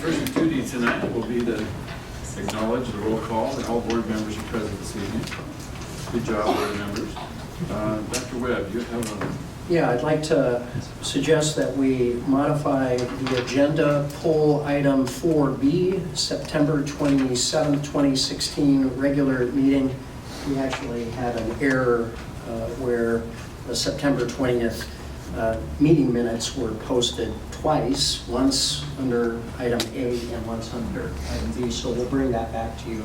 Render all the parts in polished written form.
first duty tonight will be to acknowledge the roll call that all board members are present this evening. Good job, board members. Dr. Webb, you have a... Yeah, I'd like to suggest that we modify the agenda poll item 4B, September 27, 2016 regular meeting. We actually had an error where the September 20th meeting minutes were posted twice, once under item A and once under item B. So we'll bring that back to you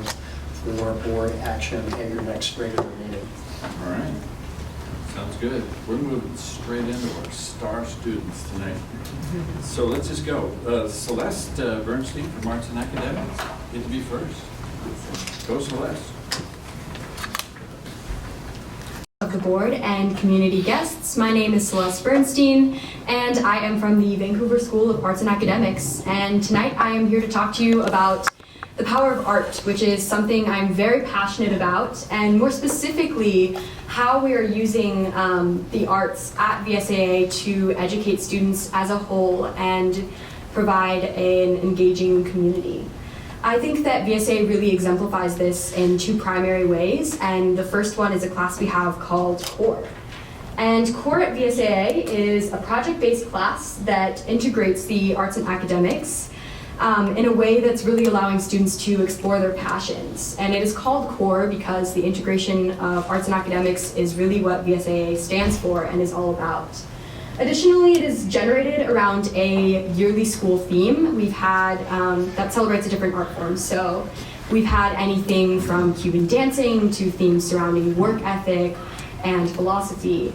for board action at your next regular meeting. All right. Sounds good. We're moving straight into our star students tonight. So let's just go. Celeste Bernstein from Arts and Academics. Get to be first. Go Celeste. Of the board and community guests. My name is Celeste Bernstein and I am from the Vancouver School of Arts and Academics, and tonight I am here to talk to you about the power of art, which is something I'm very passionate about, and more specifically how we are using the arts at VSAA to educate students as a whole and provide an engaging community. I think that VSAA really exemplifies this in two primary ways, and the first one is a class we have called CORE. And CORE at VSAA is a project-based class that integrates the arts and academics in a way that's really allowing students to explore their passions. And it is called CORE because the integration of arts and academics is really what VSAA stands for and is all about. Additionally, it is generated around a yearly school theme. We've had, that celebrates a different art form. So we've had anything from Cuban dancing to themes surrounding work ethic and philosophy.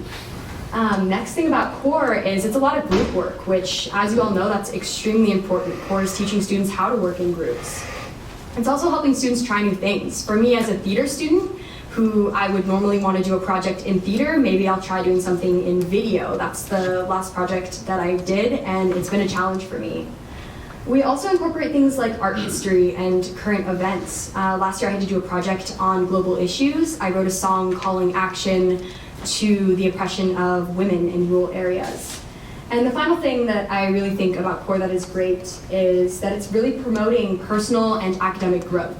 Next thing about CORE is it's a lot of group work, which, as you all know, that's extremely important. CORE is teaching students how to work in groups. It's also helping students try new things. For me as a theater student, who I would normally want to do a project in theater, maybe I'll try doing something in video. That's the last project that I did, and it's been a challenge for me. We also incorporate things like art history and current events. Last year I had to do a project on global issues. I wrote a song calling action to the oppression of women in rural areas. And the final thing that I really think about CORE that is great is that it's really promoting personal and academic growth.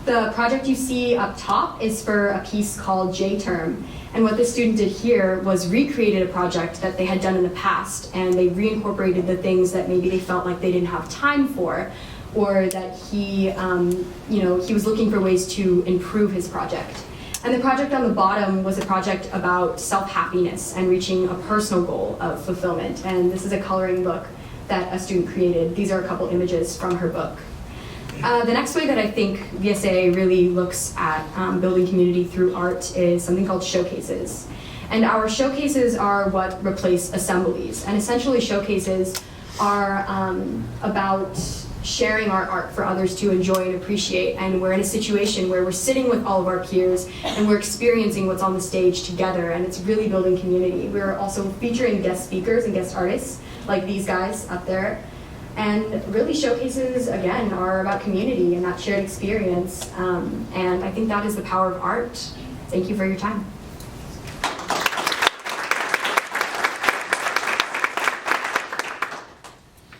The project you see up top is for a piece called J-Term. And what this student did here was recreated a project that they had done in the past, and they reincorporated the things that maybe they felt like they didn't have time for, or that he was looking for ways to improve his project. And the project on the bottom was a project about self-happiness and reaching a personal goal of fulfillment. And this is a coloring book that a student created. These are a couple images from her book. The next way that I think VSAA really looks at building community through art is something called showcases. And our showcases are what replace assemblies. And essentially showcases are about sharing our art for others to enjoy and appreciate. And we're in a situation where we're sitting with all of our peers and we're experiencing what's on the stage together, and it's really building community. We're also featuring guest speakers and guest artists like these guys up there. And really showcases, again, are about community and that shared experience. And I think that is the power of art. Thank you for your time.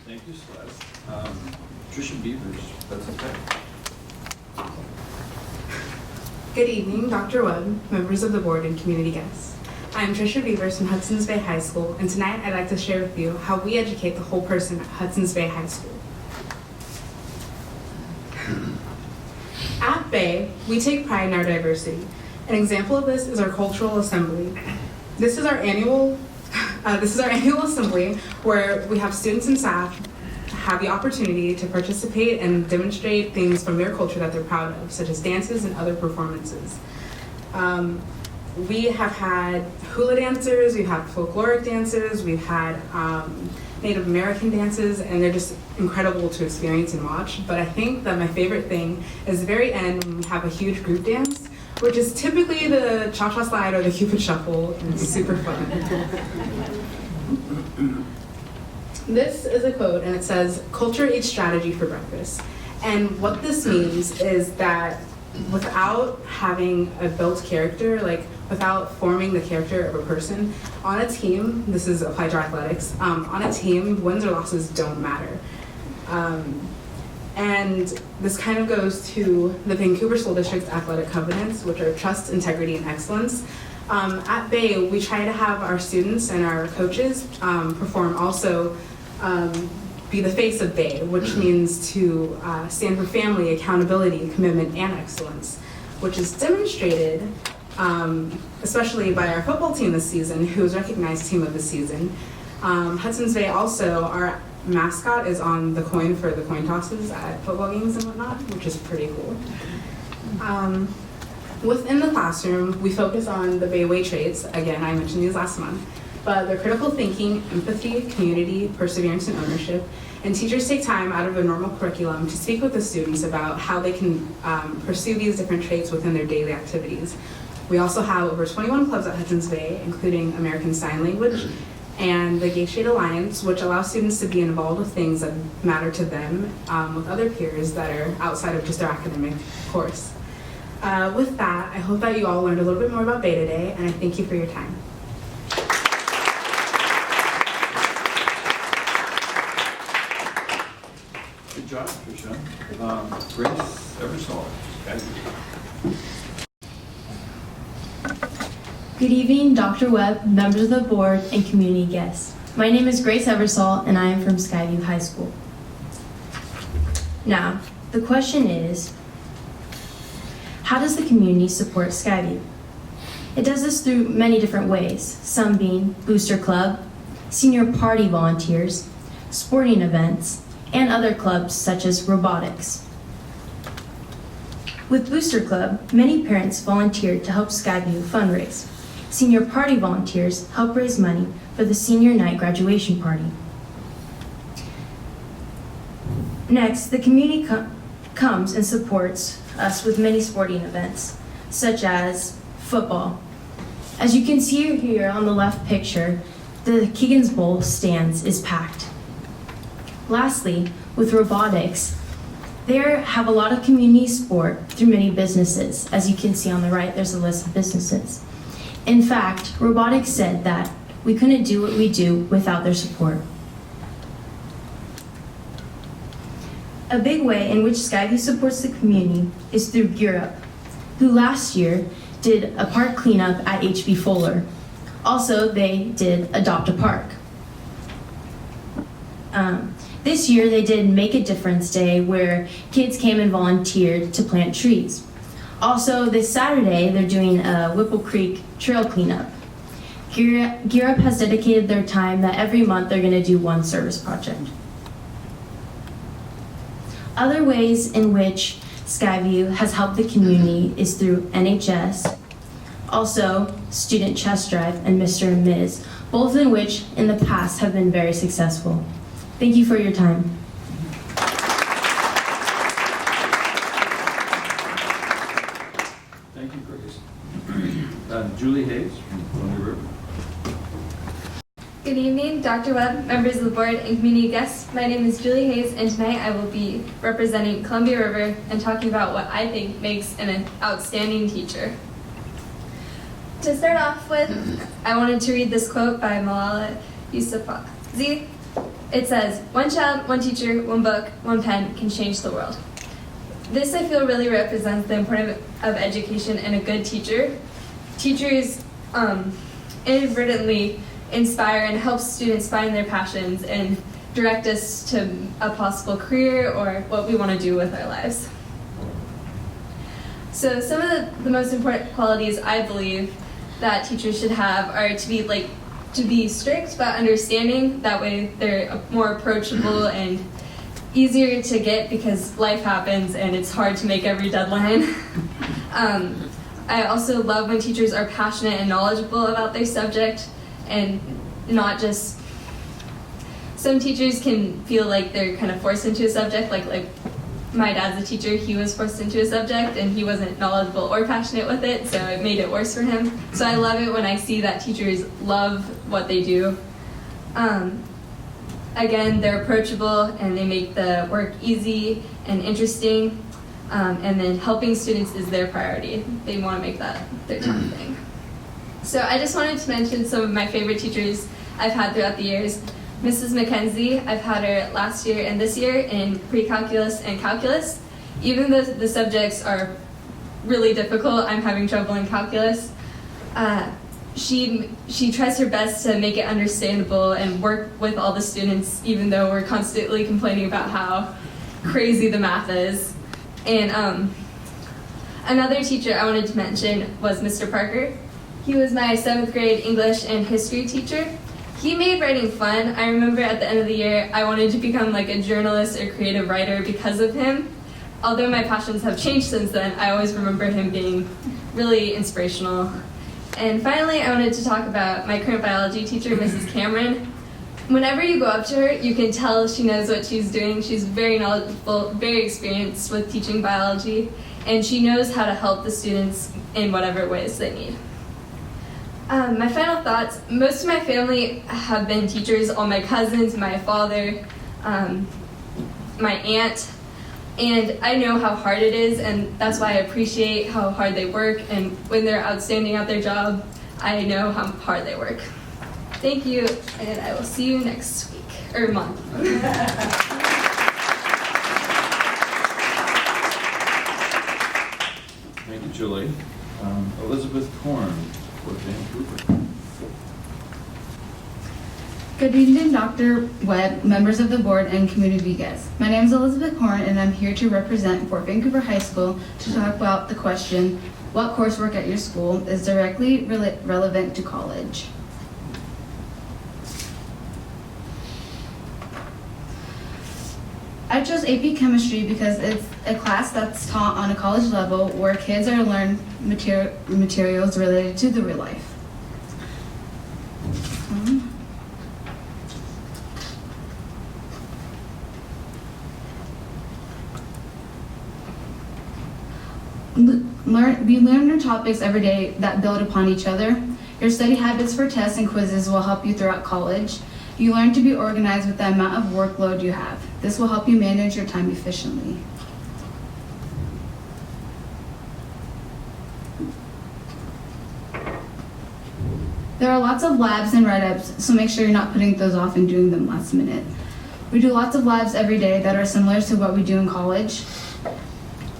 Thank you, Celeste. Trisha Beavers, that's okay. Good evening, Dr. Webb, members of the board, and community guests. I'm Trisha Beavers from Hudson's Bay High School, and tonight I'd like to share with you how we educate the whole person at Hudson's Bay High School. At Bay, we take pride in our diversity. An example of this is our cultural assembly. This is our annual assembly where we have students and staff have the opportunity to participate and demonstrate things from their culture that they're proud of, such as dances and other performances. We have had hula dancers, we've had folkloric dancers, we've had Native American dances, and they're just incredible to experience and watch. But I think that my favorite thing is the very end when we have a huge group dance, which is typically the cha-cha slide or the Cupid shuffle, and it's super fun. This is a quote, and it says, "Culture eats strategy for breakfast." And what this means is that without having a built character, like without forming the character of a person, on a team, this is applied to athletics, on a team, wins or losses don't matter. And this kind of goes to the Vancouver School District's athletic covenants, which are trust, integrity, and excellence. At Bay, we try to have our students and our coaches perform also be the face of Bay, which means to stand for family, accountability, commitment, and excellence, which is demonstrated especially by our football team this season, who was recognized Team of the Season. Hudson's Bay also, our mascot is on the coin for the coin tosses at football games and whatnot, which is pretty cool. Within the classroom, we focus on the Bayway traits. Again, I mentioned these last month, but they're critical thinking, empathy, community, perseverance, and ownership. And teachers take time out of a normal curriculum to speak with the students about how they can pursue these different traits within their daily activities. We also have over 21 clubs at Hudson's Bay, including American Sign Language and the Gay Shade Alliance, which allows students to be involved with things that matter to them with other peers that are outside of just their academic course. With that, I hope that you all learned a little bit more about Bay today, and I thank you for your time. Good job, Tricia. Grace Eversole, Skyview. Good evening, Dr. Webb, members of the board, and community guests. My name is Grace Eversole, and I am from Skyview High School. Now, the question is, how does the community support Skyview? It does this through many different ways, some being Booster Club, senior party volunteers, sporting events, and other clubs such as robotics. With Booster Club, many parents volunteered to help Skyview fundraise. Senior party volunteers help raise money for the senior night graduation party. Next, the community comes and supports us with many sporting events, such as football. As you can see here on the left picture, the Keegan's Bowl stands is packed. Lastly, with robotics, they have a lot of community support through many businesses. As you can see on the right, there's a list of businesses. In fact, robotics said that we couldn't do what we do without their support. A big way in which Skyview supports the community is through Gear Up, who last year did a park cleanup at HB Fuller. Also, they did Adopt a Park. This year they did Make a Difference Day, where kids came and volunteered to plant trees. Also, this Saturday they're doing a Whipple Creek trail cleanup. Gear Up has dedicated their time that every month they're going to do one service project. Other ways in which Skyview has helped the community is through NHS, also Student Chess Drive and Mr. and Ms., both in which in the past have been very successful. Thank you for your time. Thank you, Grace. Julie Hayes from Columbia River. Good evening, Dr. Webb, members of the board, and community guests. My name is Julie Hayes, and tonight I will be representing Columbia River and talking about what I think makes an outstanding teacher. To start off with, I wanted to read this quote by Malala Yousafzai. It says, "One child, one teacher, one book, one pen can change the world." This, I feel, really represents the importance of education and a good teacher. Teachers inadvertently inspire and help students find their passions and direct us to a possible career or what we want to do with our lives. So some of the most important qualities I believe that teachers should have are to be strict but understanding. That way they're more approachable and easier to get because life happens and it's hard to make every deadline. I also love when teachers are passionate and knowledgeable about their subject and not just, some teachers can feel like they're kind of forced into a subject, like my dad's a teacher, he was forced into a subject and he wasn't knowledgeable or passionate with it, so it made it worse for him. So I love it when I see that teachers love what they do. Again, they're approachable and they make the work easy and interesting, and then helping students is their priority. They want to make that their top thing. So I just wanted to mention some of my favorite teachers I've had throughout the years. Mrs. McKenzie, I've had her last year and this year in pre-calculus and calculus. Even though the subjects are really difficult, I'm having trouble in calculus. She tries her best to make it understandable and work with all the students, even though we're constantly complaining about how crazy the math is. And another teacher I wanted to mention was Mr. Parker. He was my 7th grade English and history teacher. He made writing fun. I remember at the end of the year, I wanted to become like a journalist or creative writer because of him. Although my passions have changed since then, I always remember him being really inspirational. And finally, I wanted to talk about my current biology teacher, Mrs. Cameron. Whenever you go up to her, you can tell she knows what she's doing. She's very knowledgeable, very experienced with teaching biology, and she knows how to help the students in whatever ways they need. My final thoughts, most of my family have been teachers, all my cousins, my father, my aunt, and I know how hard it is, and that's why I appreciate how hard they work, and when they're outstanding at their job, I know how hard they work. Thank you, and I will see you next week, or month. Thank you, Julie. Elizabeth Korn for Vancouver. Good evening, Dr. Webb, members of the board, and community guests. My name is Elizabeth Horn, and I'm here to represent Fort Vancouver High School to talk about the question, what coursework at your school is directly relevant to college? I chose AP Chemistry because it's a class that's taught on a college level where kids are learning materials related to the real life. We learn new topics every day that build upon each other. Your study habits for tests and quizzes will help you throughout college. You learn to be organized with the amount of workload you have. This will help you manage your time efficiently. There are lots of labs and write-ups, so make sure you're not putting those off and doing them last minute. We do lots of labs every day that are similar to what we do in college.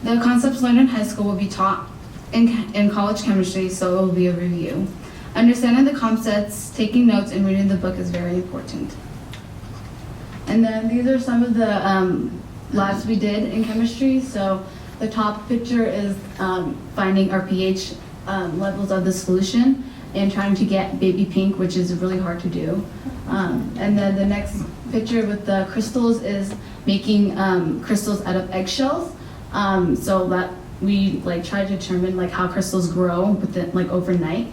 The concepts learned in high school will be taught in college chemistry, so it will be a review. Understanding the concepts, taking notes, and reading the book is very important. And then these are some of the labs we did in chemistry. So the top picture is finding our pH levels of the solution and trying to get baby pink, which is really hard to do. And then the next picture with the crystals is making crystals out of eggshells. So that we try to determine how crystals grow within overnight.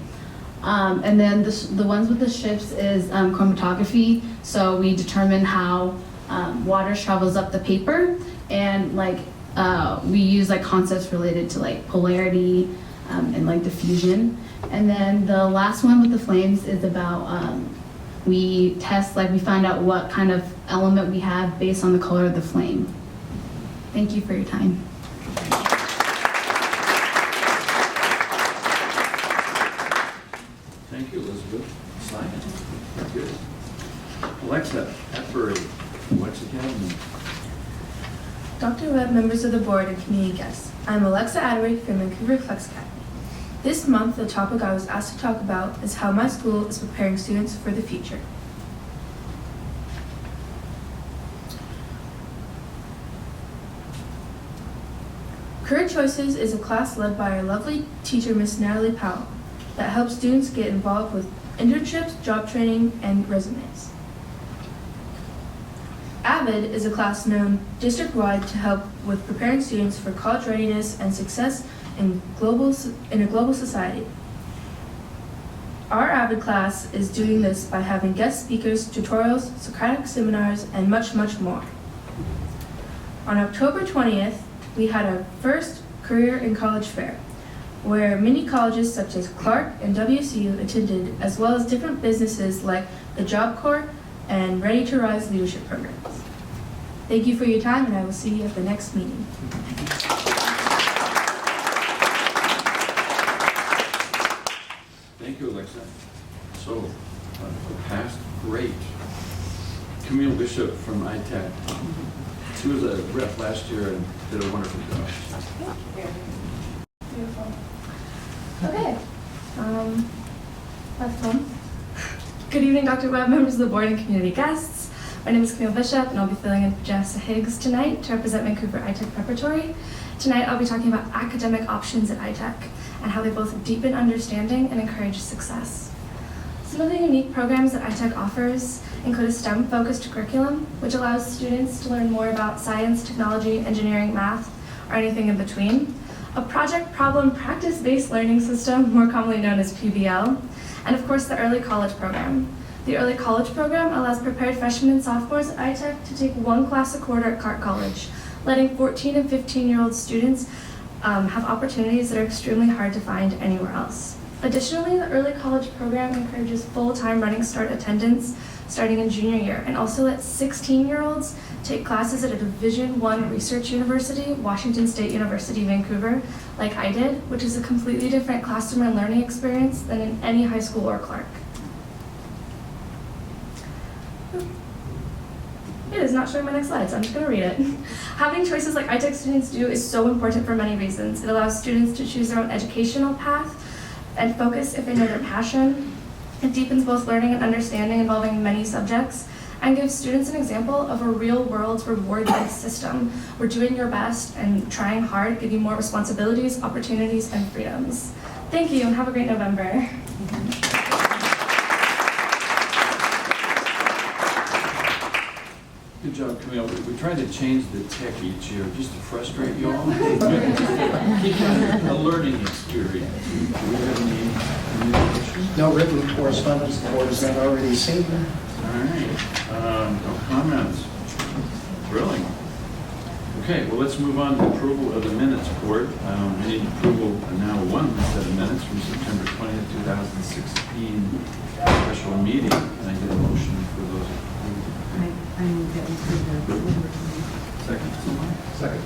And then the ones with the ships is chromatography. So we determine how water travels up the paper, and we use concepts related to polarity and diffusion. And then the last one with the flames is about we test, we find out what kind of element we have based on the color of the flame. Thank you for your time. Thank you, Elizabeth. Simon. Very good. Alexa Atbury, Alexa Academy. Dr. Webb, members of the board, and community guests. I'm Alexa Atterbury from Vancouver Flex Academy. This month, the topic I was asked to talk about is how my school is preparing students for the future. Career Choices is a class led by our lovely teacher, Miss Natalie Powell, that helps students get involved with internships, job training, and resumes. AVID is a class known district-wide to help with preparing students for college readiness and success in a global society. Our AVID class is doing this by having guest speakers, tutorials, Socratic seminars, and much, much more. On October 20th, we had our first Career and College Fair, where many colleges such as Clark and WSU attended, as well as different businesses like the Job Corps and Ready to Rise leadership programs. Thank you for your time, and I will see you at the next meeting. Thank you, Alexa. So, a past great Camille Bishop from iTech. She was a rep last year and did a wonderful job. Beautiful. Okay. That's fun. Good evening, Dr. Webb, members of the board and community guests. My name is Camille Bishop, and I'll be filling in for Jessa Higgs tonight to represent Vancouver iTech Preparatory. Tonight, I'll be talking about academic options at iTech and how they both deepen understanding and encourage success. Some of the unique programs that iTech offers include a STEM-focused curriculum, which allows students to learn more about science, technology, engineering, math, or anything in between. A project problem practice-based learning system, more commonly known as PBL, and of course the early college program. The early college program allows prepared freshmen and sophomores at iTech to take one class a quarter at Clark College, letting 14 and 15-year-old students have opportunities that are extremely hard to find anywhere else. Additionally, the early college program encourages full-time running start attendance starting in junior year, and also lets 16-year-olds take classes at a Division I research university, Washington State University, Vancouver, like I did, which is a completely different classroom and learning experience than in any high school or Clark. It is not showing my next slide, so I'm just going to read it. Having choices like iTech students do is so important for many reasons. It allows students to choose their own educational path and focus if they know their passion. It deepens both learning and understanding involving many subjects, and gives students an example of a real-world reward-based system where doing your best and trying hard give you more responsibilities, opportunities, and freedoms. Thank you, and have a great November. Good job, Camille. We try to change the tech each year just to frustrate you all. Keep it a learning experience. Do we have any communication? No written correspondence, the board has not already seen. All right. No comments. Thrilling. Okay, well, let's move on to approval of the minutes, board. We need approval now one set of minutes from September 20th, 2016 special meeting. Can I get a motion for those approved? I move that we approve the Second, someone? Second.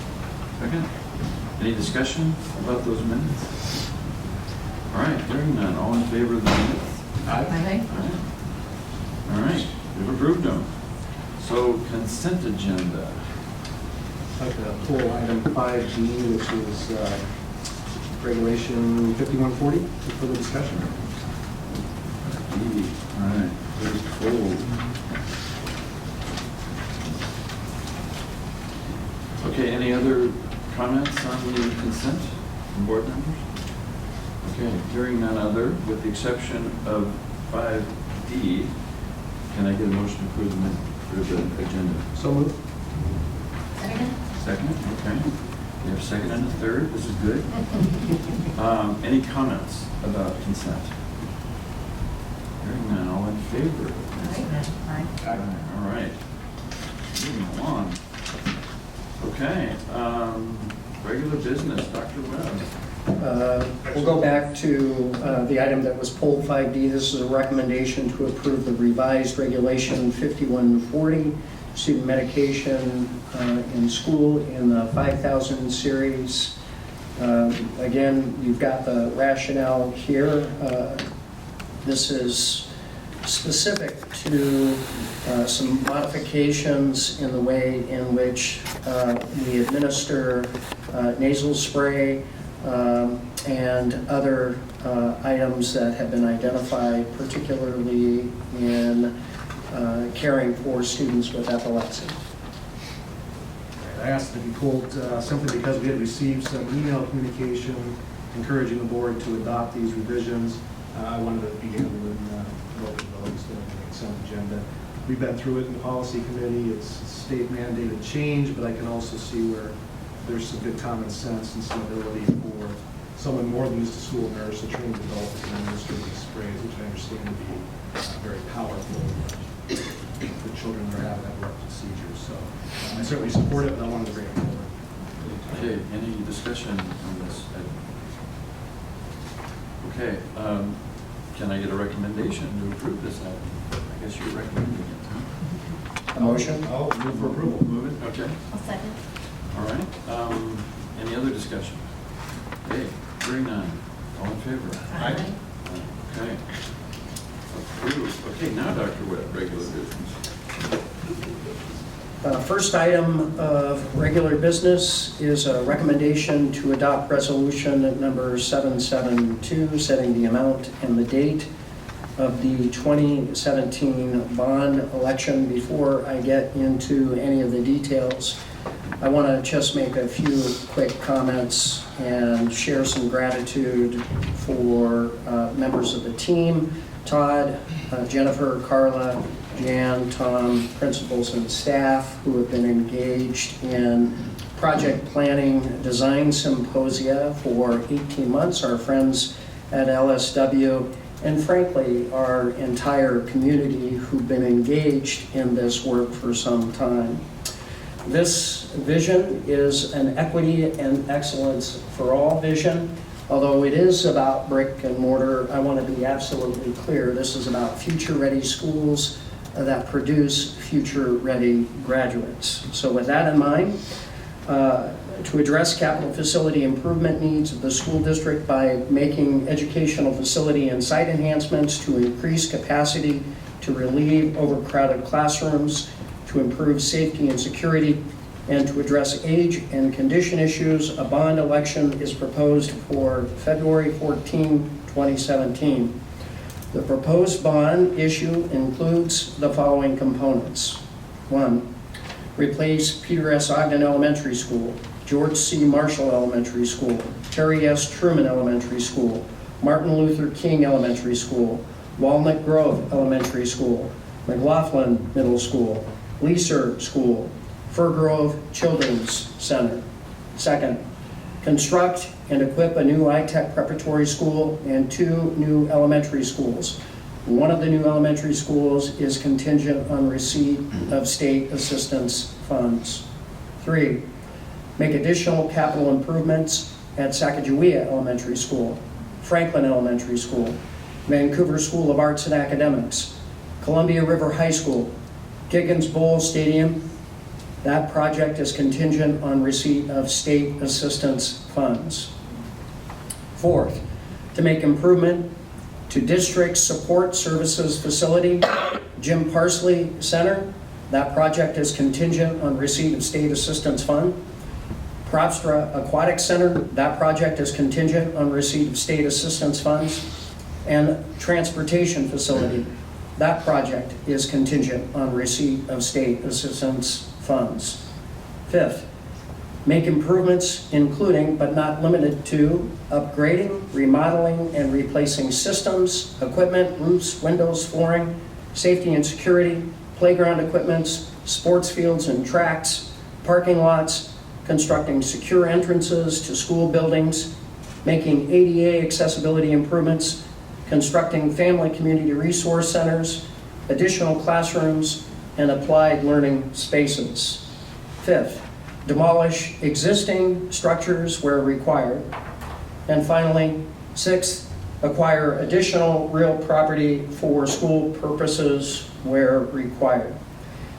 Second. Any discussion about those minutes? All right, hearing none. All in favor of the minutes? Aye. All right, we've approved them. So consent agenda. I'd like to pull item 5G, which is regulation 5140, for further discussion. All right, there's cold. Okay, any other comments on the consent from board members? Okay, hearing none other, with the exception of 5D, can I get a motion to approve the agenda? So moved. Second, okay. We have a second and a third, this is good. Any comments about consent? Hearing none, all in favor? Aye. All right, moving along. Okay, regular business, Dr. Webb. We'll go back to the item that was pulled 5D. This is a recommendation to approve the revised regulation 5140, student medication in school in the 5000 series. Again, you've got the rationale here. This is specific to some modifications in the way in which we administer nasal spray and other items that have been identified, particularly in caring for students with epilepsy. I asked to be pulled simply because we had received some email communication encouraging the board to adopt these revisions. I wanted to begin with both of those, the consent agenda. We've been through it in the policy committee. It's state mandated change, but I can also see where there's some good common sense and some ability for someone more than just a school nurse, a trained adult, to administer these sprays, which I understand to be very powerful for children that are having epileptic seizures. So I certainly support it, but I wanted to bring it forward. Okay, any discussion on this? Okay, can I get a recommendation to approve this item? I guess you're recommending it, huh? A motion? I'll move for approval. Move it, okay. I'll second. All right, any other discussion? Okay, hearing none. All in favor? Aye. Okay. Approved. Okay, now Dr. Webb, regular business. First item of regular business is a recommendation to adopt resolution number 772, setting the amount and the date of the 2017 bond election. Before I get into any of the details, I want to just make a few quick comments and share some gratitude for members of the team, Todd, Jennifer, Carla, Jan, Tom, principals and staff who have been engaged in project planning design symposia for 18 months, our friends at LSW, and frankly, our entire community who've been engaged in this work for some time. This vision is an equity and excellence for all vision. Although it is about brick and mortar, I want to be absolutely clear. This is about future-ready schools that produce future-ready graduates. So with that in mind, to address capital facility improvement needs of the school district by making educational facility and site enhancements to increase capacity, to relieve overcrowded classrooms, to improve safety and security, and to address age and condition issues, a bond election is proposed for February 14, 2017. The proposed bond issue includes the following components. 1, replace Peter S. Ogden Elementary School, George C. Marshall Elementary School, Terry S. Truman Elementary School, Martin Luther King Elementary School, Walnut Grove Elementary School, McLaughlin Middle School, Leaser School, Fir Grove Children's Center. 2nd, construct and equip a new iTech preparatory school and 2 new elementary schools. One of the new elementary schools is contingent on receipt of state assistance funds. 3, make additional capital improvements at Sacagawea Elementary School, Franklin Elementary School, Vancouver School of Arts and Academics, Columbia River High School, Giggins Bowl Stadium. That project is contingent on receipt of state assistance funds. 4th, to make improvement to district support services facility, Jim Parsley Center. That project is contingent on receipt of state assistance fund. Propstra Aquatic Center, that project is contingent on receipt of state assistance funds. And transportation facility, that project is contingent on receipt of state assistance funds. 5th, make improvements including but not limited to upgrading, remodeling, and replacing systems, equipment, roofs, windows, flooring, safety and security, playground equipments, sports fields and tracks, parking lots, constructing secure entrances to school buildings, making ADA accessibility improvements, constructing family community resource centers, additional classrooms, and applied learning spaces. 5th, demolish existing structures where required. And finally, 6th, acquire additional real property for school purposes where required.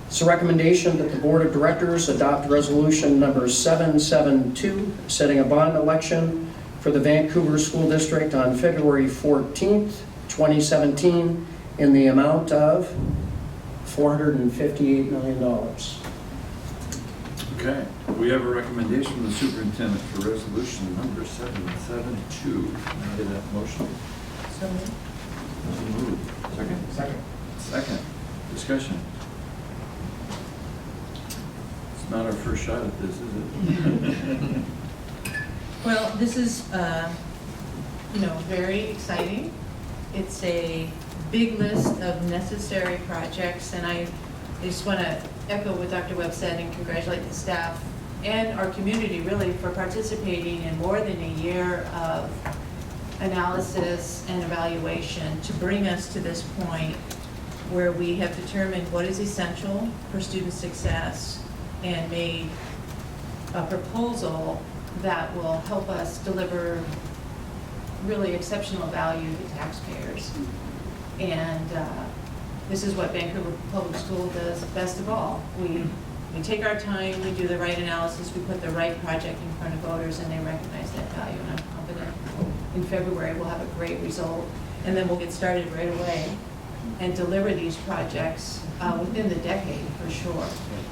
It's a recommendation that the Board of Directors adopt resolution number 772, setting a bond election for the Vancouver School District on February 14th, 2017, in the amount of $458 million. Okay, we have a recommendation from the superintendent for resolution number 772. Can I get that motion? So moved. So moved. Second? Second. Second. Discussion. It's not our first shot at this, is it? Well, this is, very exciting. It's a big list of necessary projects, and I just want to echo what Dr. Webb said and congratulate the staff and our community really for participating in more than a year of analysis and evaluation to bring us to this point where we have determined what is essential for student success and made a proposal that will help us deliver really exceptional value to taxpayers. And this is what Vancouver Public School does best of all. We take our time, we do the right analysis, we put the right project in front of voters, and they recognize that value. And I'm confident in February we'll have a great result, and then we'll get started right away and deliver these projects within the decade for sure.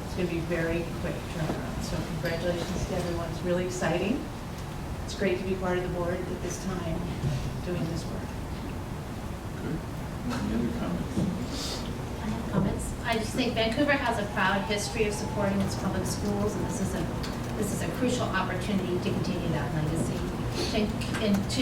It's going to be very quick turnaround. So congratulations to everyone. It's really exciting. It's great to be part of the board at this time doing this work. Good. Any other comments? I have comments. I just think Vancouver has a proud history of supporting its public schools, and this is a crucial opportunity to continue that legacy. To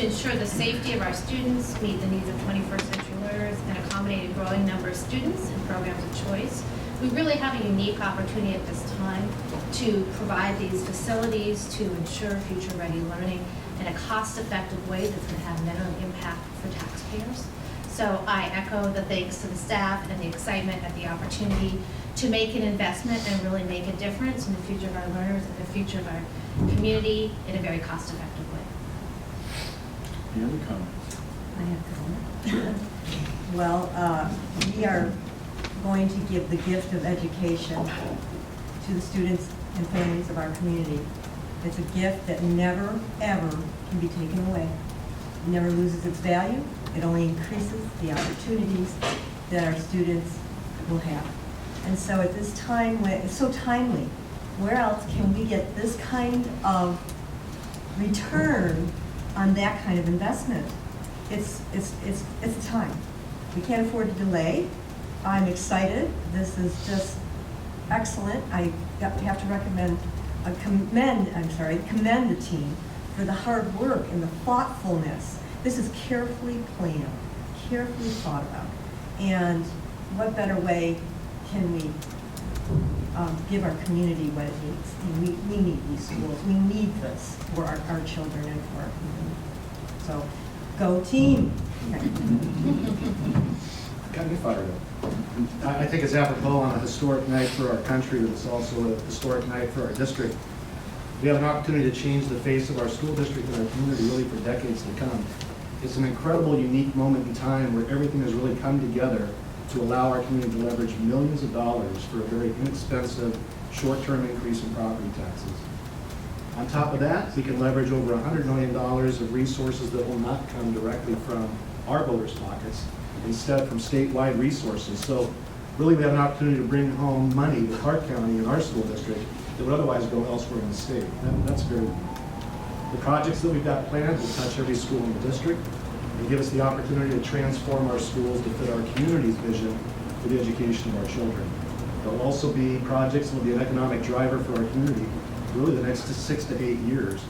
ensure the safety of our students, meet the needs of 21st century learners, and accommodate a growing number of students and programs of choice. We really have a unique opportunity at this time to provide these facilities to ensure future-ready learning in a cost-effective way that's going to have minimum impact for taxpayers. So I echo the thanks to the staff and the excitement at the opportunity to make an investment and really make a difference in the future of our learners and the future of our community in a very cost-effective way. Any other comments? I have a comment. Well, we are going to give the gift of education to the students and families of our community. It's a gift that never, ever can be taken away. It never loses its value. It only increases the opportunities that our students will have. And so at this time, when it's so timely, where else can we get this kind of return on that kind of investment? It's time. We can't afford to delay. I'm excited. This is just excellent. I have to commend the team for the hard work and the thoughtfulness. This is carefully planned, carefully thought about. And what better way can we give our community what it needs? And we need these schools. We need this for our children and for our community. So, go team. Got me fired up. I think it's apropos on a historic night for our country, but it's also a historic night for our district. We have an opportunity to change the face of our school district and our community really for decades to come. It's an incredible, unique moment in time where everything has really come together to allow our community to leverage millions of dollars for a very inexpensive, short-term increase in property taxes. On top of that, we can leverage over $100 million of resources that will not come directly from our voters' pockets, instead from statewide resources. So really we have an opportunity to bring home money to Clark County and our school district that would otherwise go elsewhere in the state. That's very good. The projects that we've got planned will touch every school in the district and give us the opportunity to transform our schools to fit our community's vision for the education of our children. There'll also be projects that will be an economic driver for our community for really the next 6 to 8 years.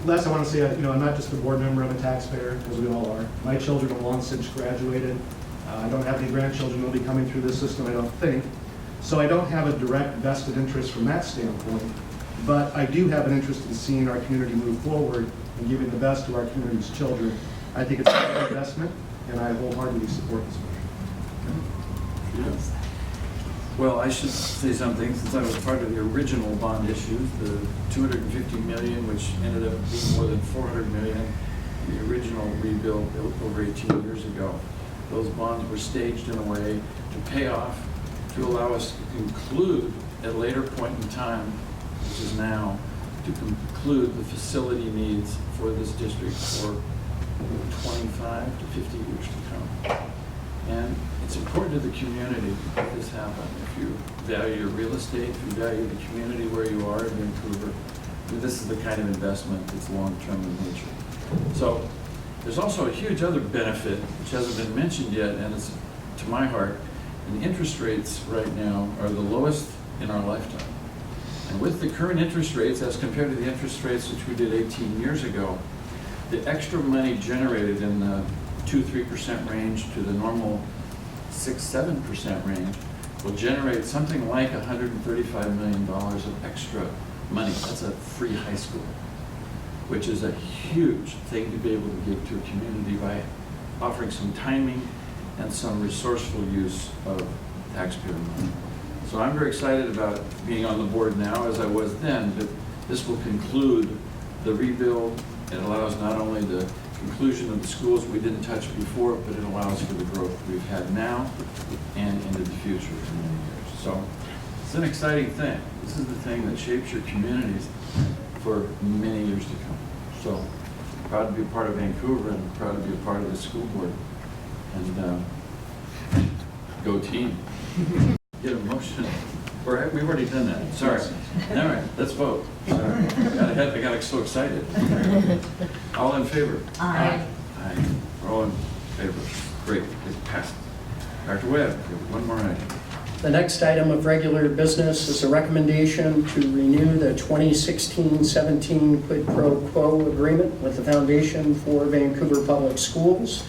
Last, I want to say, I'm not just a board member, I'm a taxpayer, as we all are. My children have long since graduated. I don't have any grandchildren who will be coming through this system, I don't think. So I don't have a direct vested interest from that standpoint, but I do have an interest in seeing our community move forward and giving the best to our community's children. I think it's a good investment, and I wholeheartedly support this motion. Yes. Well, I should say something, since I was part of the original bond issues, the $250 million, which ended up being more than $400 million, the original rebuild over 18 years ago. Those bonds were staged in a way to pay off, to allow us to conclude at a later point in time, which is now, to conclude the facility needs for this district for 25 to 50 years to come. And it's important to the community that this happen. If you value your real estate, if you value the community where you are in Vancouver, this is the kind of investment that's long-term in nature. So there's also a huge other benefit, which hasn't been mentioned yet, and it's to my heart. And the interest rates right now are the lowest in our lifetime. And with the current interest rates, as compared to the interest rates which we did 18 years ago, the extra money generated in the 2-3% range to the normal 6-7% range will generate something like $135 million of extra money. That's a free high school, which is a huge thing to be able to give to a community by offering some timing and some resourceful use of taxpayer money. So I'm very excited about being on the board now, as I was then, but this will conclude the rebuild. It allows not only the conclusion of the schools we didn't touch before, but it allows for the growth we've had now and into the future for many years. So it's an exciting thing. This is the thing that shapes your communities for many years to come. So proud to be a part of Vancouver and proud to be a part of the school board. And Go team. Get a motion. We've already done that. Sorry. All right, let's vote. Sorry. I got so excited. All in favor? Aye. Aye. We're all in favor. Great. It passed. Dr. Webb, you have one more item. The next item of regular business is a recommendation to renew the 2016-17 Quid-Pro Quo agreement with the Foundation for Vancouver Public Schools.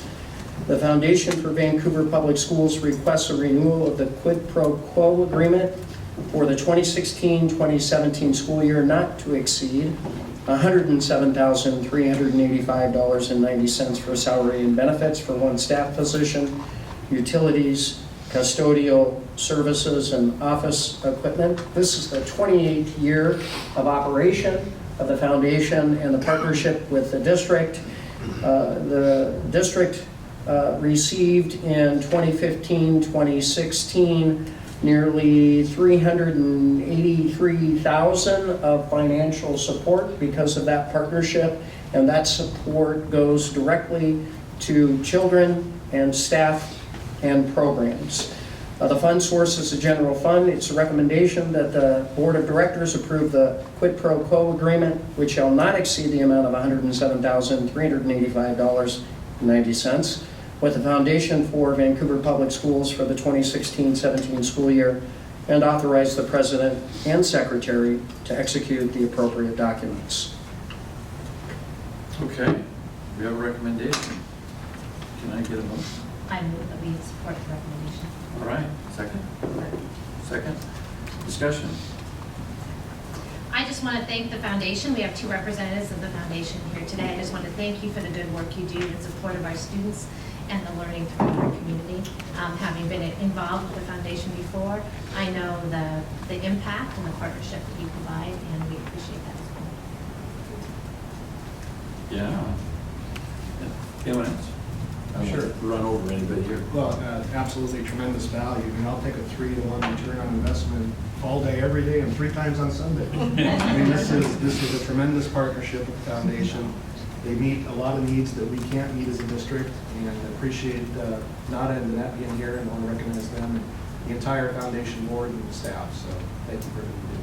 The Foundation for Vancouver Public Schools requests a renewal of the Quid-Pro Quo agreement for the 2016-2017 school year not to exceed $107,385.90 for salary and benefits for one staff position, utilities, custodial services, and office equipment. This is the 28th year of operation of the foundation and the partnership with the district. The district received in 2015-2016 nearly $383,000 of financial support because of that partnership, and that support goes directly to children and staff and programs. The fund source is a general fund. It's a recommendation that the Board of Directors approve the Quid-Pro Quo agreement, which shall not exceed the amount of $107,385.90, with the Foundation for Vancouver Public Schools for the 2016-17 school year, and authorize the President and Secretary to execute the appropriate documents. Okay, we have a recommendation. Can I get a motion? I move that we support the recommendation. All right, second? Second? Discussion? I just want to thank the foundation. We have two representatives of the foundation here today. I just want to thank you for the good work you do in support of our students and the learning throughout our community. Having been involved with the foundation before, I know the impact and the partnership that you provide, and we appreciate that as well. Yeah. Anyone else? I don't Sure. want to run over anybody here. Well, absolutely tremendous value. I mean, I'll take a 3-to-1 return on investment all day, every day, and 3 times on Sunday. I mean, this is a tremendous partnership with the foundation. They meet a lot of needs that we can't meet as a district, and I appreciate Nada and Danette being here, and I want to recognize them and the entire foundation board and staff. So thank you for everything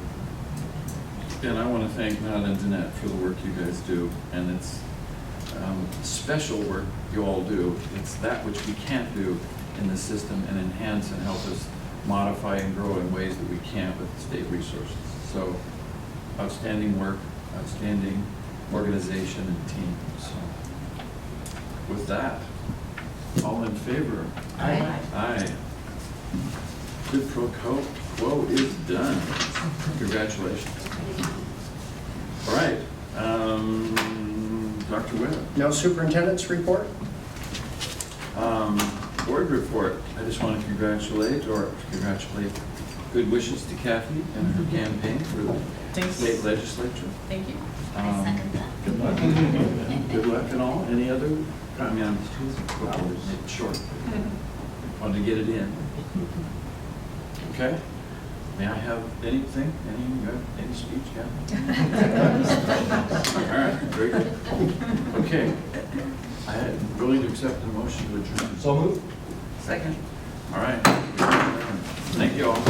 you do. And I want to thank Nada and Danette for the work you guys do, and it's special work you all do. It's that which we can't do in the system and enhance and help us modify and grow in ways that we can't with state resources. So outstanding work, outstanding organization and team. So with that, all in favor? Aye. Aye. Quid-Pro Quo is done. Congratulations. All right. Dr. Webb. No superintendent's report? Board report. I just want to congratulate good wishes to Kathy and her campaign for the state legislature. Thank you. I Um, second that. Good luck. Good luck and all. Any other? I mean, I'm short. Wanted to get it in. Okay. May I have anything? Any speech? Yeah. All right. Very good. Okay. I am willing to accept the motion to adjourn. So moved. Second. All right. Thank you all.